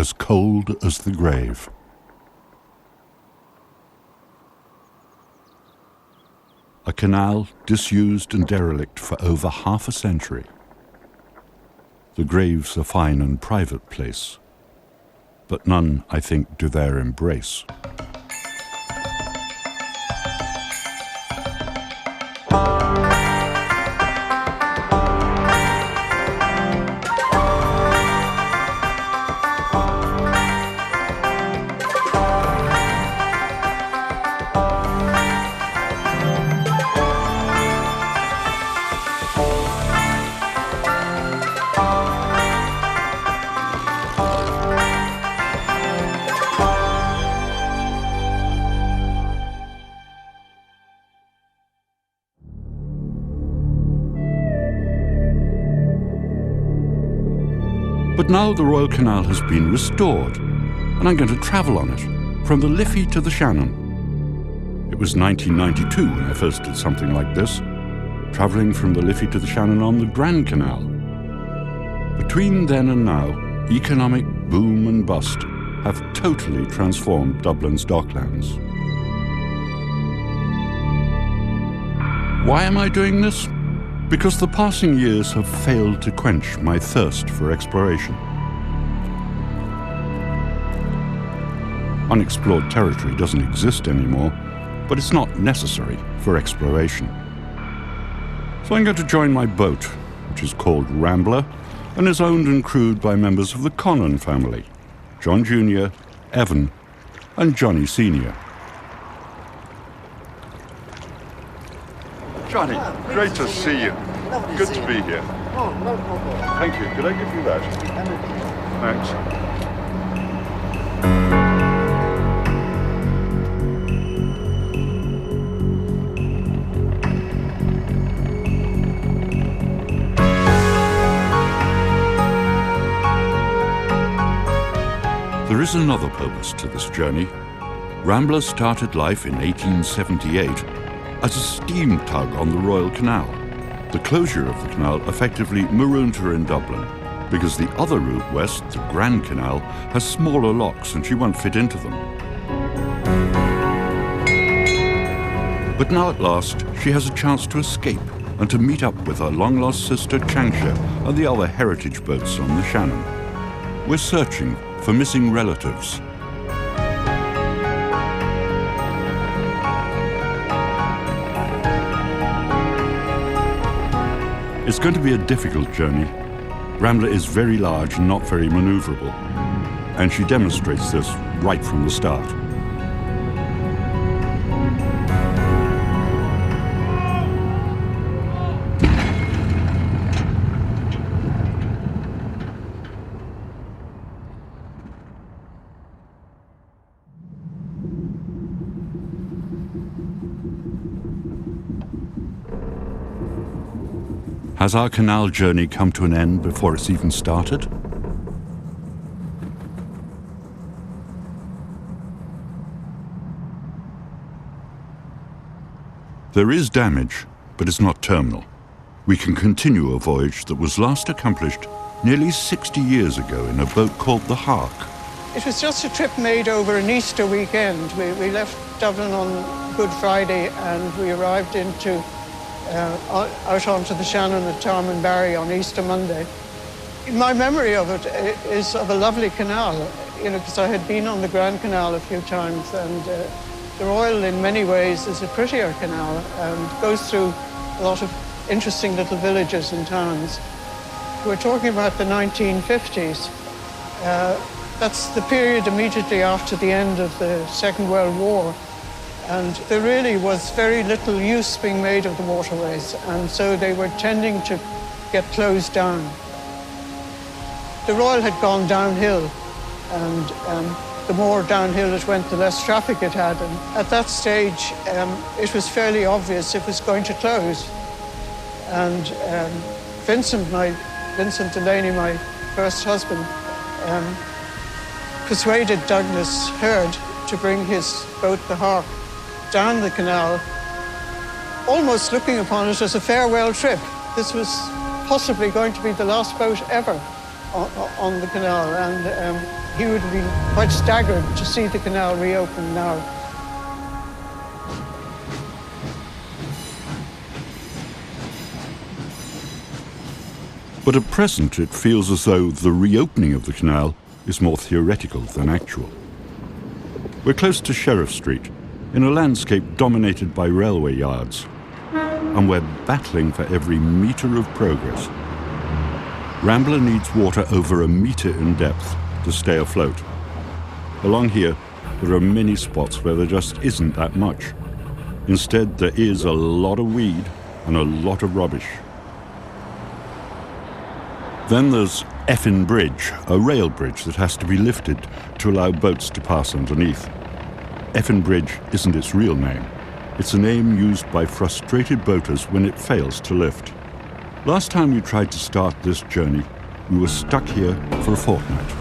as cold as the grave. A canal disused and derelict for over half a century. The grave's a fine and private place, but none, I think, do there embrace. But now the Royal Canal has been restored, and I'm going to travel on it, from the Liffey to the Shannon. It was 1992 when I first did something like this, travelling from the Liffey to the Shannon on the Grand Canal. Between then and now, economic boom and bust have totally transformed Dublin's docklands. Why am I doing this? Because the passing years have failed to quench my thirst for exploration. Unexplored territory doesn't exist anymore, but it's not necessary for exploration. So I'm going to join my boat, which is called Rambler, and is owned and crewed by members of the Connon family, John Jr., Evan, and Johnny Sr. Johnny, great to see you. Good to be here. Oh, no problem. Thank you. Could I give you that? Thanks. There is another purpose to this journey. Rambler started life in 1878 as a steam tug on the Royal Canal. The closure of the canal effectively marooned her in Dublin because the other route west, the Grand Canal, has smaller locks and she won't fit into them. But now at last, she has a chance to escape and to meet up with her long-lost sister Changsha and the other heritage boats on the Shannon. We're searching for missing relatives. It's going to be a difficult journey. Rambler is very large and not very maneuverable, and she demonstrates this right from the start. Has our canal journey come to an end before it's even started? There is damage, but it's not terminal. We can continue a voyage that was last accomplished nearly 60 years ago in a boat called the Hark. It was just a trip made over an Easter weekend. We left Dublin on Good Friday and we arrived out onto the Shannon at Tarmanbarry on Easter Monday. My memory of it is of a lovely canal, because I had been on the Grand Canal a few times, and the Royal, in many ways, is a prettier canal and goes through a lot of interesting little villages and towns. We're talking about the 1950s. That's the period immediately after the end of the Second World War. And there really was very little use being made of the waterways, and so they were tending to get closed down. The Royal had gone downhill, and the more downhill it went, the less traffic it had. And at that stage, it was fairly obvious it was going to close. And Vincent Delaney, my first husband, persuaded Douglas Hurd to bring his boat, the Hark, down the canal, almost looking upon it as a farewell trip. This was possibly going to be the last boat ever on the canal, and he would have been quite staggered to see the canal reopened now. But at present, it feels as though the reopening of the canal is more theoretical than actual. We're close to Sheriff Street, in a landscape dominated by railway yards, and we're battling for every metre of progress. Rambler needs water over a metre in depth to stay afloat. Along here, there are many spots where there just isn't that much. Instead, there is a lot of weed and a lot of rubbish. Then there's Effin Bridge, a rail bridge that has to be lifted to allow boats to pass underneath. Effin Bridge isn't its real name. It's a name used by frustrated boaters when it fails to lift. Last time we tried to start this journey, we were stuck here for a fortnight.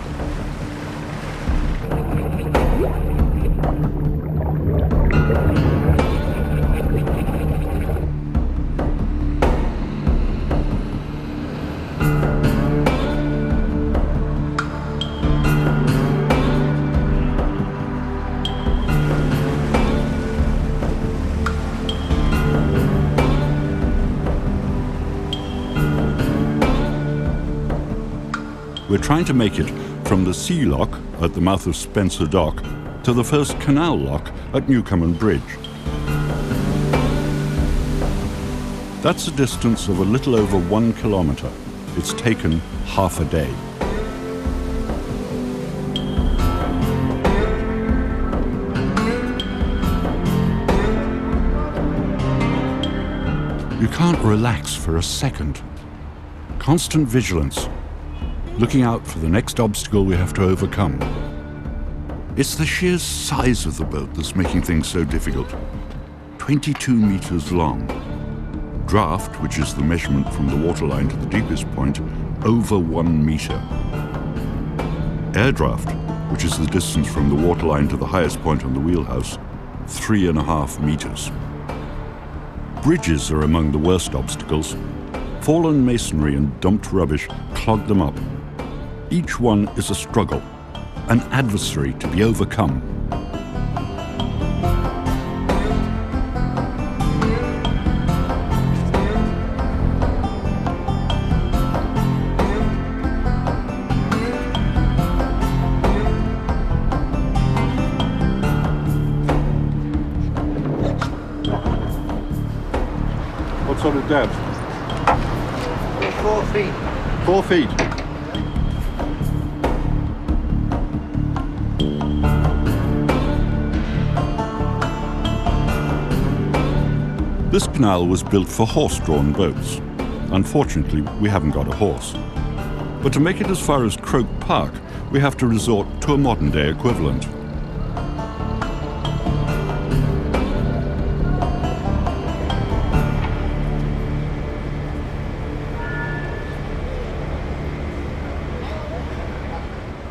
We're trying to make it from the sea lock at the mouth of Spencer Dock to the first canal lock at Newcomen Bridge. That's a distance of a little over 1 kilometre. It's taken half a day. You can't relax for a second. Constant vigilance, looking out for the next obstacle we have to overcome. It's the sheer size of the boat that's making things so difficult. 22 metres long. Draft, which is the measurement from the waterline to the deepest point, over 1 metre. Air draft, which is the distance from the waterline to the highest point on the wheelhouse, 3.5 metres. Bridges are among the worst obstacles. Fallen masonry and dumped rubbish clog them up. Each one is a struggle, an adversary to be overcome. What sort of depth? 4 feet. 4 feet. This canal was built for horse-drawn boats. Unfortunately, we haven't got a horse. But to make it as far as Croke Park, we have to resort to a modern-day equivalent.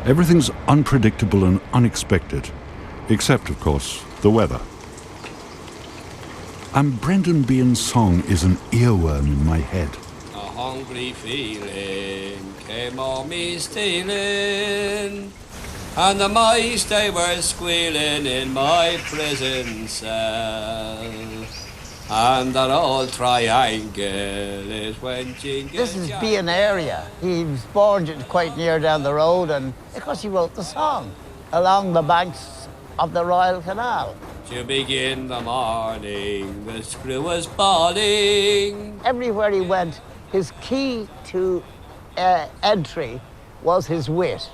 Everything's unpredictable and unexpected, except, of course, the weather. And Brendan Behan's song is an earworm in my head. A hungry feeling came on me stealing, and the mice they were squealing in my prison cell. And that old triangle is when jingle. This is Behan area. He was born quite near down the road, and of course he wrote the song along the banks of the Royal Canal. To begin the morning, the screw was bawling. Everywhere he went, his key to entry was his wit.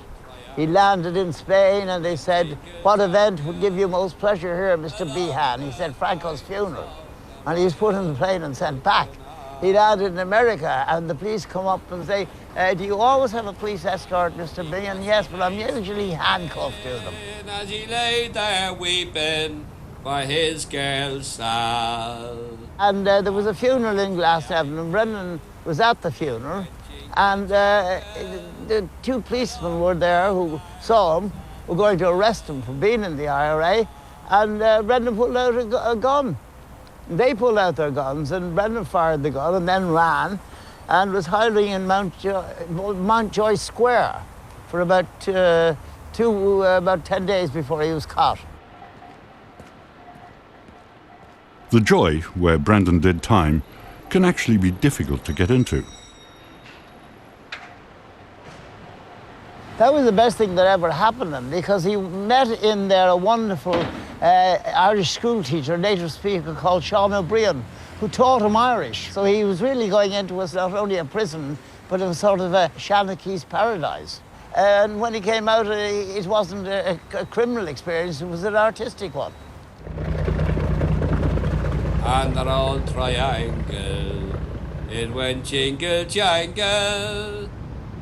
He landed in Spain and they said, "What event would give you most pleasure here, Mr. Behan?" He said, "Franco's funeral." And he was put in the plane and sent back. He landed in America and the police come up and say, "Do you always have a police escort, Mr. Behan?" "Yes, but I'm usually handcuffed to them." As he lay there weeping for his girl Sal. And there was a funeral in Glasnevin, and Brendan was at the funeral, and the 2 policemen were there who saw him, were going to arrest him for being in the IRA, and Brendan pulled out a gun. They pulled out their guns, and Brendan fired the gun and then ran. and was hiding in Mountjoy Square for about 10 days before he was caught. The Joy, where Brandon did time, can actually be difficult to get into. That was the best thing that ever happened to him, because he met in there a wonderful Irish school teacher, native speaker called Sean O'Brien, who taught him Irish. So he was really going into not only a prison, but a sort of a Shanakee's paradise. And when he came out, it wasn't a criminal experience, it was an artistic one. And the old triangle, it went jingle jangle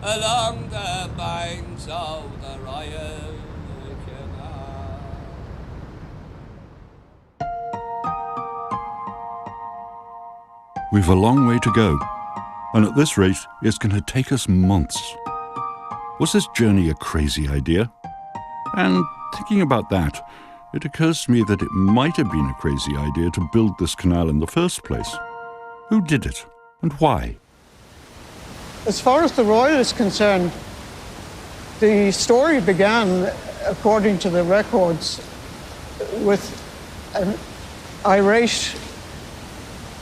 along the banks of the Royal Canal. We've a long way to go, and at this rate, it's going to take us months. Was this journey a crazy idea? And thinking about that, it occurs to me that it might have been a crazy idea to build this canal in the first place. Who did it, and why? As far as the Royal is concerned, the story began, according to the records, with an irate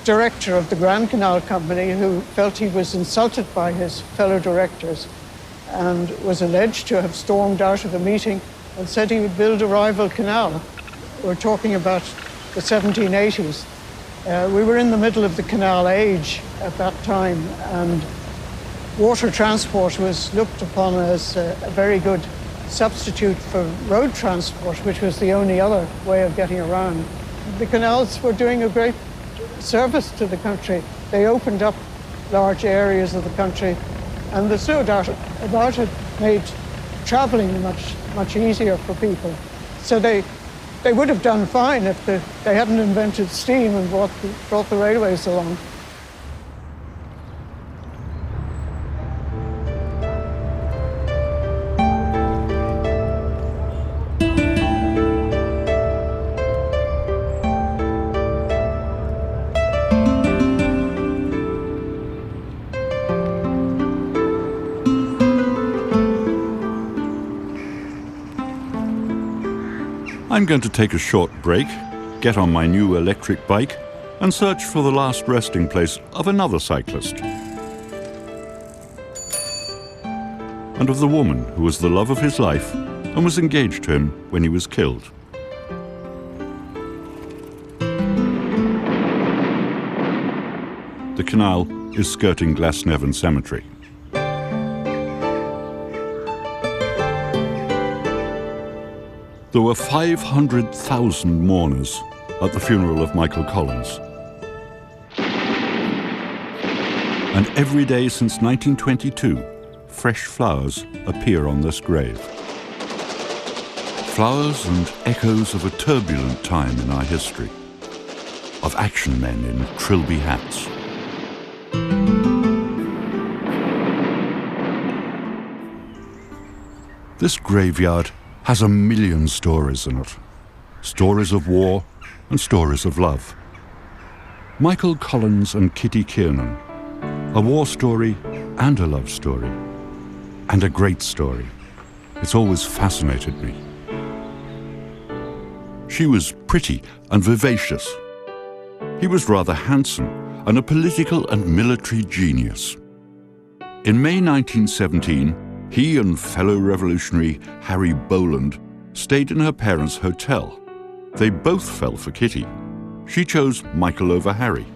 director of the Grand Canal Company who felt he was insulted by his fellow directors and was alleged to have stormed out of a meeting and said he would build a rival canal. We're talking about the 1780s. We were in the middle of the canal age at that time, and water transport was looked upon as a very good substitute for road transport, which was the only other way of getting around. The canals were doing a great service to the country. They opened up large areas of the country, and there's no doubt about it, made traveling much easier for people. So they would have done fine if they hadn't invented steam and brought the railways along. I'm going to take a short break, get on my new electric bike, and search for the last resting place of another cyclist. And of the woman who was the love of his life and was engaged to him when he was killed. The canal is skirting Glasnevin Cemetery. There were 500,000 mourners at the funeral of Michael Collins. And every day since 1922, fresh flowers appear on this grave. Flowers and echoes of a turbulent time in our history, of action men in trilby hats. This graveyard has a million stories in it. Stories of war and stories of love. Michael Collins and Kitty Kiernan. A war story and a love story. And a great story. It's always fascinated me. She was pretty and vivacious. He was rather handsome and a political and military genius. In May 1917, he and fellow revolutionary Harry Boland stayed in her parents' hotel. They both fell for Kitty. She chose Michael over Harry.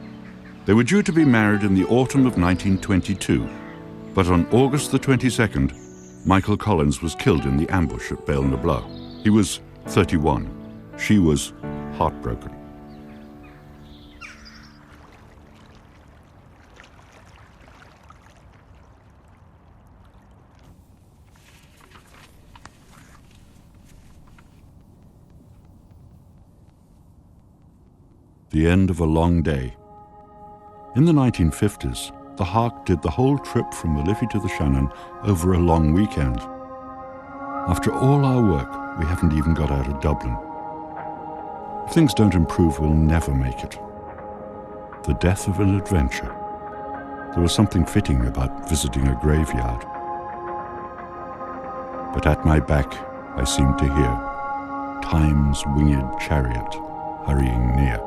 They were due to be married in the autumn of 1922, but on August the 22nd, Michael Collins was killed in the ambush at Bale-na-Blau. He was 31. She was heartbroken. The end of a long day. In the 1950s, the Hark did the whole trip from the Liffey to the Shannon over a long weekend. After all our work, we haven't even got out of Dublin. If things don't improve, we'll never make it. The death of an adventure. There was something fitting about visiting a graveyard. But at my back, I seemed to hear Time's winged chariot hurrying near.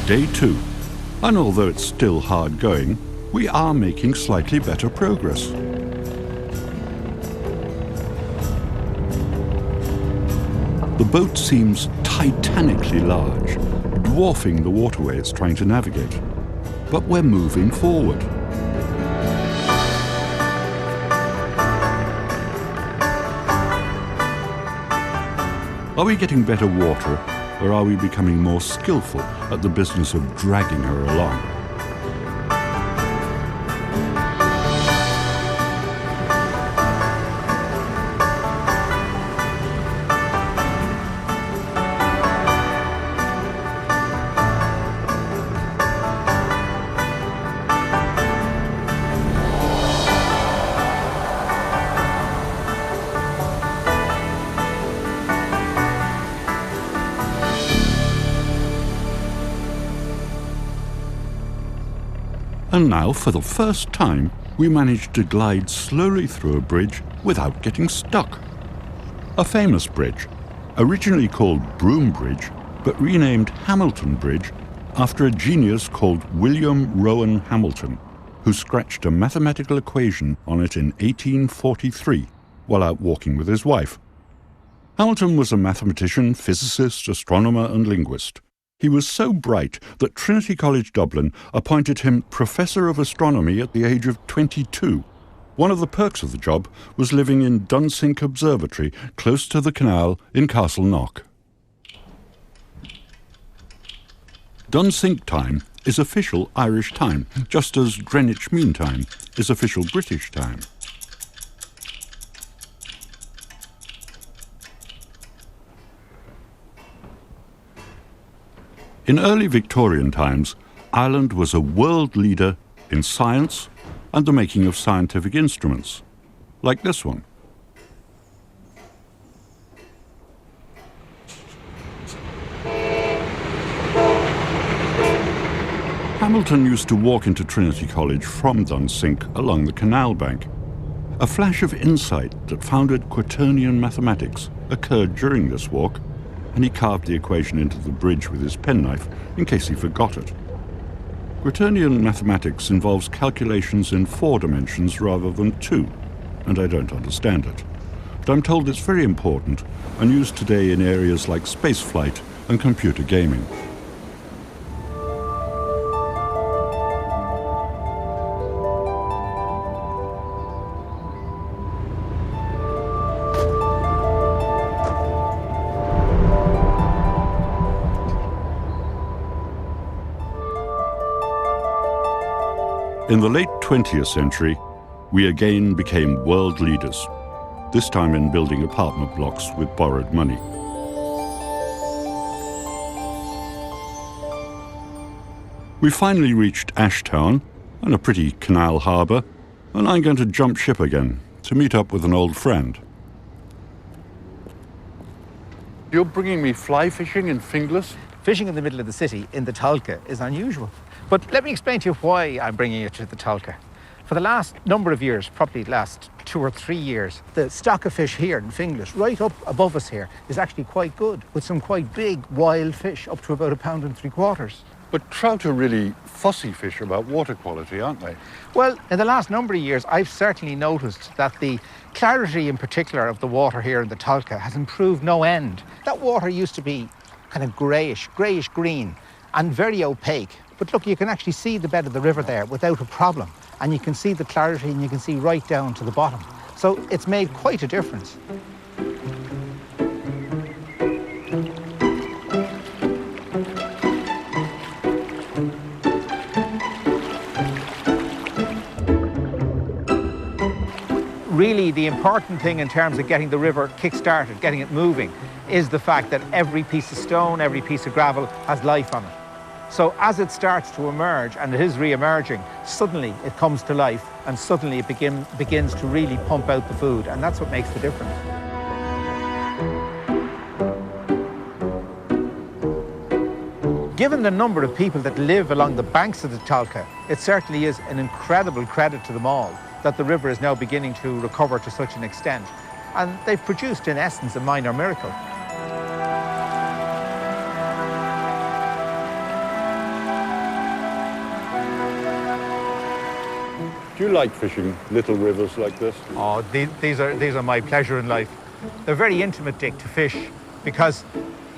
Day 2, and although it's still hard going, we are making slightly better progress. The boat seems titanically large, dwarfing the waterways trying to navigate. But we're moving forward. Are we getting better water, or are we becoming more skillful at the business of dragging her along? And now, for the first time, we managed to glide slowly through a bridge without getting stuck. A famous bridge, originally called Broom Bridge, but renamed Hamilton Bridge after a genius called William Rowan Hamilton, who scratched a mathematical equation on it in 1843 while out walking with his wife. Hamilton was a mathematician, physicist, astronomer, and linguist. He was so bright that Trinity College Dublin appointed him Professor of Astronomy at the age of 22. One of the perks of the job was living in Dunsink Observatory, close to the canal in Castleknock. Dunsink time is official Irish time, just as Greenwich Mean Time is official British time. In early Victorian times, Ireland was a world leader in science and the making of scientific instruments, like this one. Hamilton used to walk into Trinity College from Dunsink along the canal bank. A flash of insight that founded quaternion mathematics occurred during this walk, and he carved the equation into the bridge with his penknife in case he forgot it. Quaternion mathematics involves calculations in 4 dimensions rather than 2, and I don't understand it. But I'm told it's very important and used today in areas like spaceflight and computer gaming. In the late 20th century, we again became world leaders, this time in building apartment blocks with borrowed money. We finally reached Ashtown and a pretty canal harbour, and I'm going to jump ship again to meet up with an old friend. You're bringing me fly fishing in Finglas? Fishing in the middle of the city in the Tolka is unusual. But let me explain to you why I'm bringing you to the Tolka. For the last number of years, probably the last 2 or 3 years, the stock of fish here in Finglas, right up above us here, is actually quite good, with some quite big wild fish, up to about £1.75 pounds. But trout are really fussy fish about water quality, aren't they? Well, in the last number of years, I've certainly noticed that the clarity in particular of the water here in the Tolka has improved no end. That water used to be kind of greyish-green and very opaque. But look, you can actually see the bed of the river there without a problem. And you can see the clarity and you can see right down to the bottom. So it's made quite a difference. Really, the important thing in terms of getting the river kick-started, getting it moving, is the fact that every piece of stone, every piece of gravel has life on it. So as it starts to emerge, and it is re-emerging, suddenly it comes to life and suddenly it begins to really pump out the food, and that's what makes the difference. given the number of people that live along the banks of the Tolka, it certainly is an incredible credit to them all that the river is now beginning to recover to such an extent. And they've produced, in essence, a minor miracle. Do you like fishing little rivers like this? Oh, these are my pleasure in life. They're very intimate, Dick, to fish, because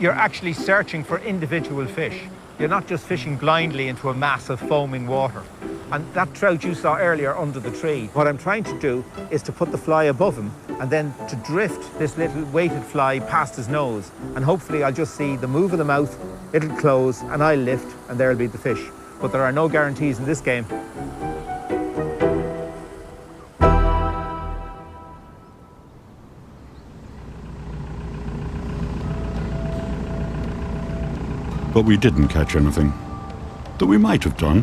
you're actually searching for individual fish. You're not just fishing blindly into a mass of foaming water. And that trout you saw earlier under the tree, what I'm trying to do is to put the fly above him and then to drift this little weighted fly past his nose. And hopefully I'll just see the move of the mouth, it'll close and I'll lift and there'll be the fish. But there are no guarantees in this game. But we didn't catch anything. Though we might have done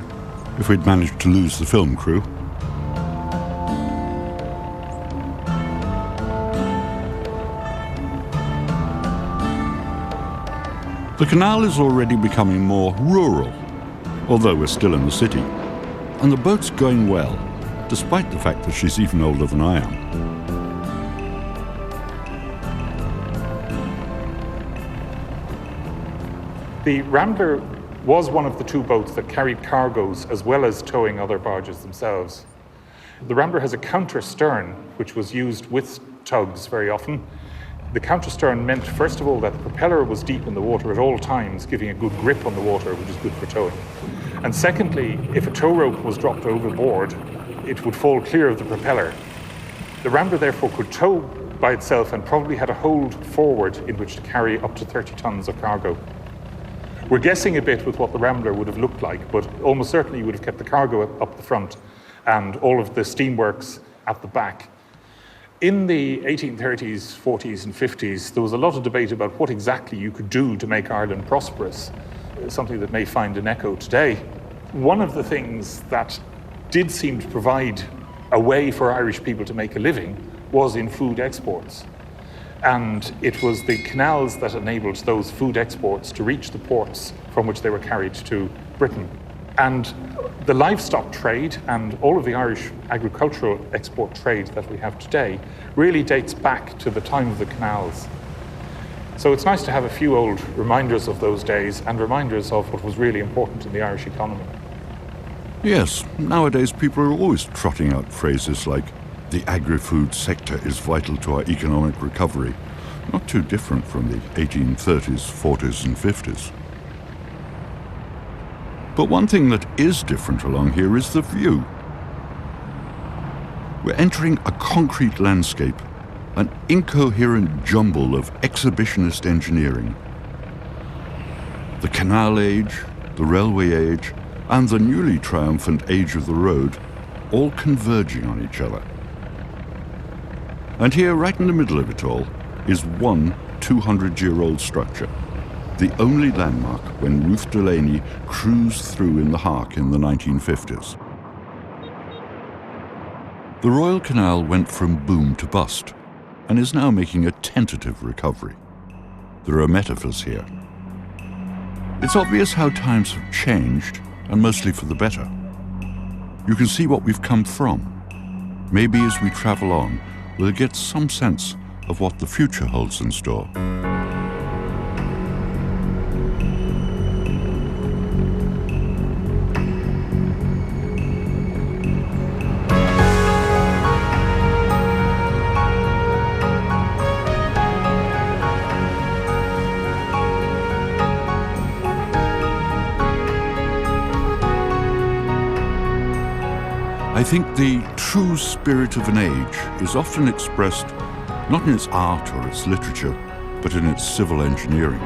if we'd managed to lose the film crew. The canal is already becoming more rural, although we're still in the city. And the boat's going well, despite the fact that she's even older than I am. The Rambler was one of the two boats that carried cargoes as well as towing other barges themselves. The Rambler has a counter stern, which was used with tugs very often. The counter stern meant, first of all, that the propeller was deep in the water at all times, giving a good grip on the water, which is good for towing. And secondly, if a tow rope was dropped overboard, it would fall clear of the propeller. The Rambler therefore could tow by itself and probably had a hold forward in which to carry up to 30 tons of cargo. We're guessing a bit with what the Rambler would have looked like, but almost certainly you would have kept the cargo up the front and all of the steamworks at the back. In the 1830s, 40s and 50s, there was a lot of debate about what exactly you could do to make Ireland prosperous, something that may find an echo today. One of the things that did seem to provide a way for Irish people to make a living was in food exports. And it was the canals that enabled those food exports to reach the ports from which they were carried to Britain. And the livestock trade and all of the Irish agricultural export trade that we have today really dates back to the time of the canals. So it's nice to have a few old reminders of those days and reminders of what was really important in the Irish economy. Yes, nowadays people are always trotting out phrases like, "The agri-food sector is vital to our economic recovery." Not too different from the 1830s, 40s and 50s. But one thing that is different along here is the view. We're entering a concrete landscape, an incoherent jumble of exhibitionist engineering. The canal age, the railway age, and the newly triumphant age of the road, all converging on each other. And here, right in the middle of it all, is one 200-year-old structure, the only landmark when Ruth Delaney cruised through in the Hark in the 1950s. The Royal Canal went from boom to bust and is now making a tentative recovery. There are metaphors here. It's obvious how times have changed, and mostly for the better. You can see what we've come from. Maybe as we travel on, we'll get some sense of what the future holds in store. I think the true spirit of an age is often expressed not in its art or its literature, but in its civil engineering.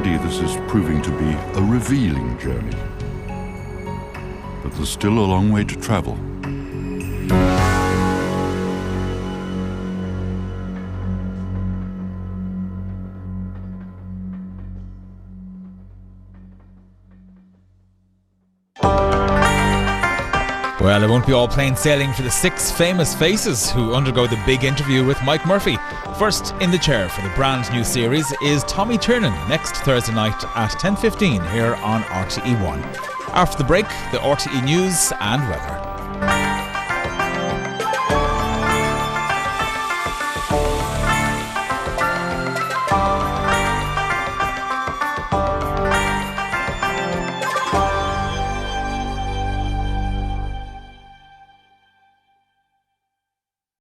already this is proving to be a revealing journey. But there's still a long way to travel. Well, it won't be all plain sailing for the 6 famous faces who undergo the big interview with Mike Murphy. First in the chair for the brand new series is Tommy Tiernan next Thursday night at 10:15 here on RTE1. After the break, the RTE News and weather.